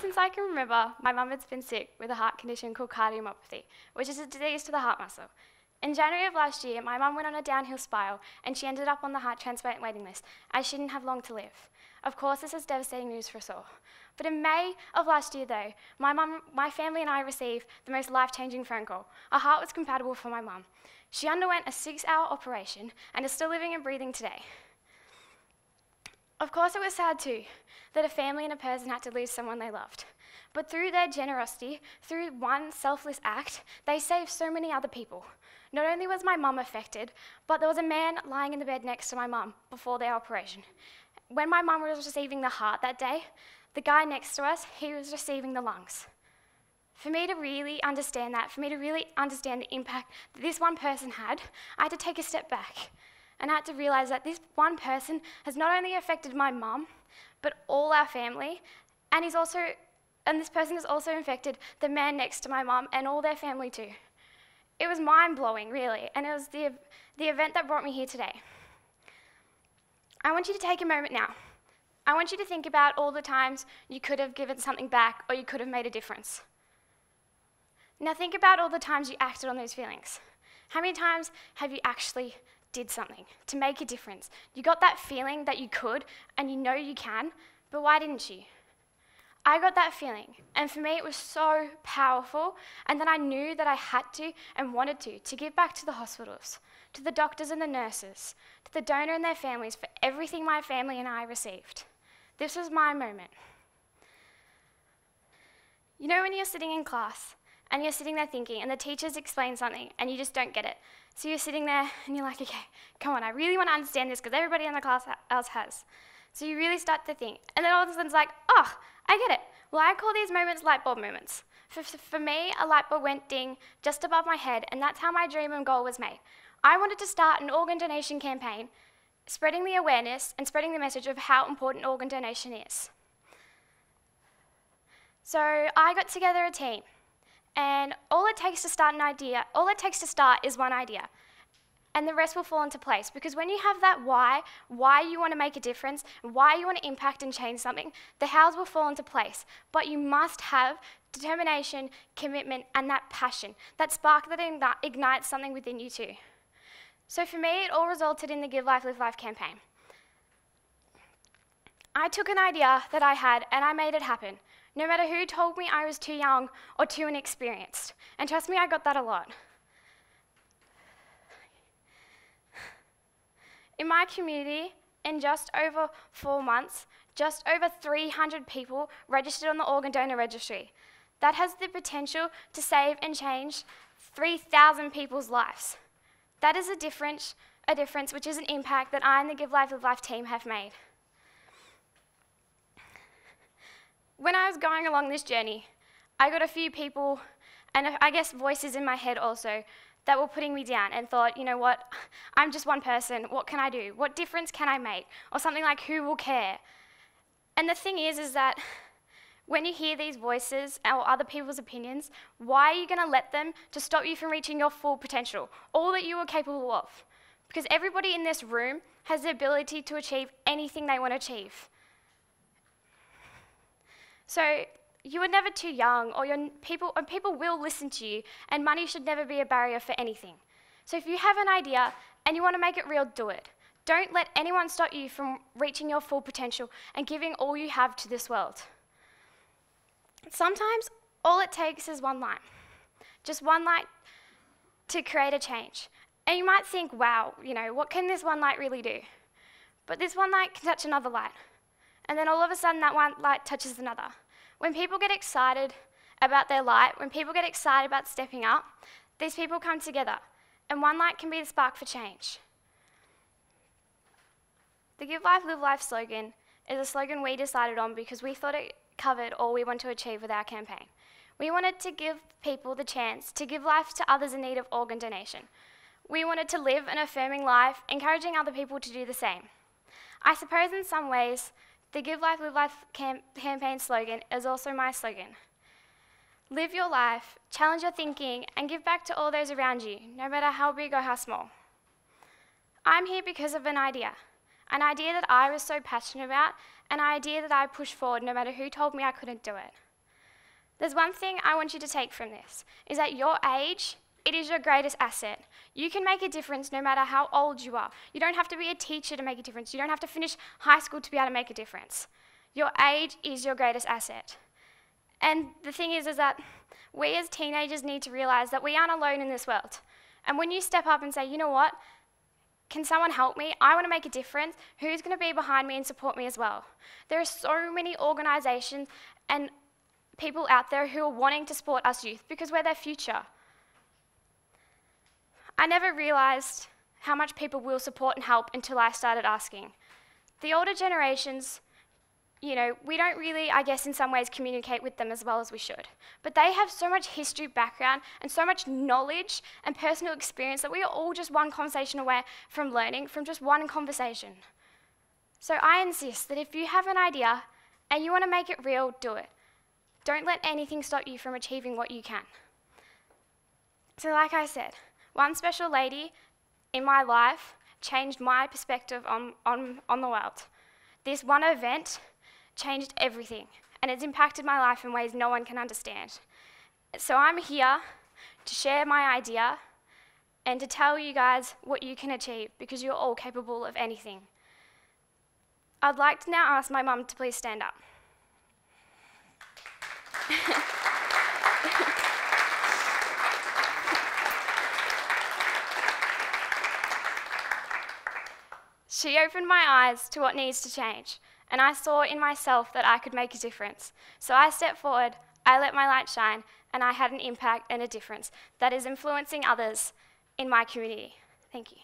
since I can remember, my mum has been sick with a heart condition called cardiomyopathy, which is a disease to the heart muscle. In January of last year, my mum went on a downhill spiral and she ended up on the heart transplant waiting list, as she didn't have long to live. Of course, this is devastating news for us all. But in May of last year though, my family and I received the most life-changing phone call. Our heart was compatible for my mum. She underwent a 6-hour operation and is still living and breathing today. Of course, it was sad too, that a family and a person had to lose someone they loved. But through their generosity, through one selfless act, they saved so many other people. Not only was my mum affected, but there was a man lying in the bed next to my mum before their operation. When my mum was receiving the heart that day, the guy next to us, he was receiving the lungs. For me to really understand that, for me to really understand the impact that this one person had, I had to take a step back. And I had to realize that this one person has not only affected my mum, but all our family, and this person has also infected the man next to my mum and all their family too. It was mind-blowing, really, and it was the event that brought me here today. I want you to take a moment now. I want you to think about all the times you could have given something back or you could have made a difference. Now think about all the times you acted on those feelings. How many times have you actually did something to make a difference? You got that feeling that you could and you know you can, but why didn't you? I got that feeling, and for me it was so powerful, and then I knew that I had to and wanted to give back to the hospitals, to the doctors and the nurses, to the donor and their families for everything my family and I received. This was my moment. You know when you're sitting in class and you're sitting there thinking and the teachers explain something and you just don't get it. So you're sitting there and you're like, okay, come on, I really want to understand this because everybody in the class else has. So you really start to think, and then all of a sudden it's like, oh, I get it. Well, I call these moments light bulb moments. For me, a light bulb went ding just above my head, and that's how my dream and goal was made. I wanted to start an organ donation campaign, spreading the awareness and spreading the message of how important organ donation is. So I got together a team, and all it takes to start is one idea. And the rest will fall into place. Because when you have that why you want to make a difference, why you want to impact and change something, the hows will fall into place. But you must have determination, commitment, and that passion, that spark that ignites something within you too. So for me, it all resulted in the Give Life, Live Life campaign. I took an idea that I had and I made it happen. No matter who told me I was too young or too inexperienced. And trust me, I got that a lot. In my community, in just over 4 months, just over 300 people registered on the organ donor registry. That has the potential to save and change 3,000 people's lives. That is a difference which is an impact that I and the Give Life, Live Life team have made. When I was going along this journey, I got a few people, and I guess voices in my head also, that were putting me down and thought, you know what, I'm just one person, what can I do? What difference can I make? Or something like, who will care? And the thing is that when you hear these voices or other people's opinions, why are you going to let them to stop you from reaching your full potential, all that you are capable of? Because everybody in this room has the ability to achieve anything they want to achieve. So you are never too young, or people will listen to you, and money should never be a barrier for anything. So if you have an idea and you want to make it real, do it. Don't let anyone stop you from reaching your full potential and giving all you have to this world. Sometimes all it takes is one light. Just one light to create a change. And you might think, wow, you know, what can this one light really do? But this one light can touch another light. And then all of a sudden that one light touches another. When people get excited about their light, when people get excited about stepping up, these people come together. And one light can be the spark for change. The Give Life, Live Life slogan is a slogan we decided on because we thought it covered all we want to achieve with our campaign. We wanted to give people the chance to give life to others in need of organ donation. We wanted to live an affirming life, encouraging other people to do the same. I suppose in some ways, the Give Life, Live Life campaign slogan is also my slogan. Live your life, challenge your thinking, and give back to all those around you, no matter how big or how small. I'm here because of an idea that I was so passionate about, an idea that I pushed forward no matter who told me I couldn't do it. There's one thing I want you to take from this, is that your age, it is your greatest asset. You can make a difference no matter how old you are. You don't have to be a teacher to make a difference. You don't have to finish high school to be able to make a difference. Your age is your greatest asset. And the thing is that we as teenagers need to realize that we aren't alone in this world. And when you step up and say, you know what, can someone help me? I want to make a difference. Who's going to be behind me and support me as well? There are so many organisations and people out there who are wanting to support us youth because we're their future. I never realised how much people will support and help until I started asking. The older generations, you know, we don't really, I guess in some ways, communicate with them as well as we should. But they have so much history background and so much knowledge and personal experience that we are all just one conversation away from learning from just one conversation. So I insist that if you have an idea and you want to make it real, do it. Don't let anything stop you from achieving what you can. So like I said, one special lady in my life changed my perspective on the world. This one event changed everything, and it's impacted my life in ways no one can understand. So I'm here to share my idea and to tell you guys what you can achieve, because you're all capable of anything. I'd like to now ask my mum to please stand up. She opened my eyes to what needs to change, and I saw in myself that I could make a difference. So I stepped forward, I let my light shine, and I had an impact and a difference that is influencing others in my community. Thank you.